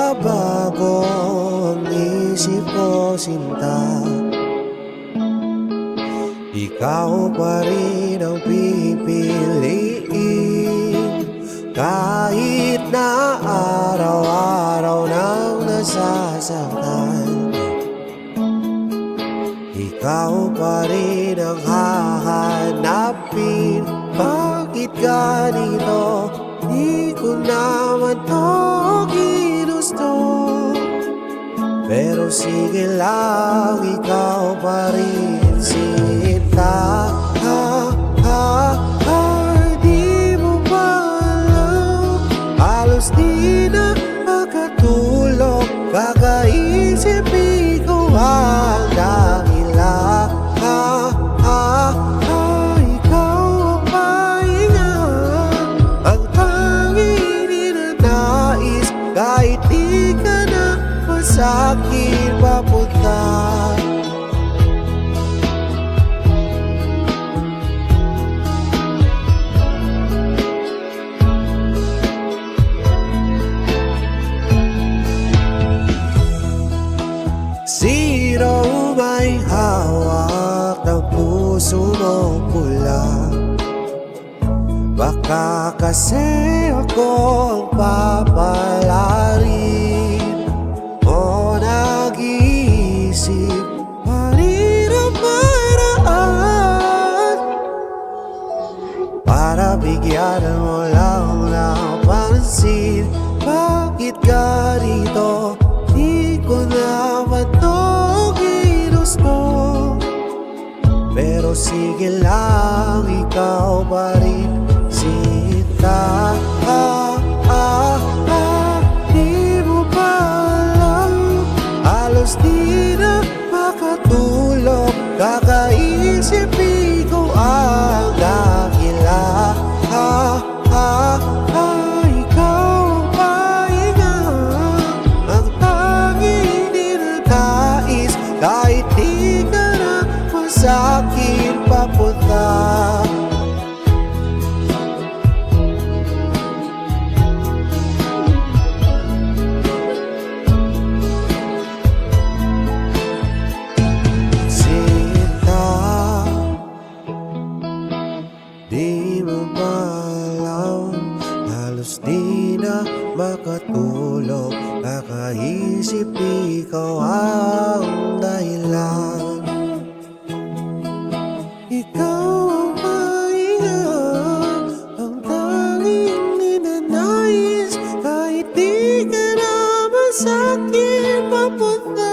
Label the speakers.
Speaker 1: magbabago ang isip ko, sinta. Ikaw pa rin ang pipiliin, kahit na araw-araw nang nasasaktan. Ikaw pa rin ang hahanapin. Bakit ganito? Di ko naman to ginusto. Pero sige lang, ikaw pa rin, sinta. Di mo ba alam? Halos di na makatulog, kakaisip ko ang dahilan. Ikaw ang pahinga, ang tanging ninanais, kahit di ka na masakit papunta. Sino may hawak ng puso mong pula? Baka kasi ako ang papalarin o nag-iisip pa rin ang paraan para bigyan mo lang ng pansin. Bakit ganito? Di ko naman to ginusto. Pero sige lang, ikaw pa rin, sinta. Di mo ba alam? Halos di na makatulog, kakaisip ko ang dahilan. Ikaw ang pahinga, ang tanging ninanais, kahit di ka na masakit papunta. Di mo ba alam? Halos di na makatulog, kakaisip ikaw ang dahilan. Ikaw ang pahinga, ang tanging ninanais, kahit di ka na masakit papunta.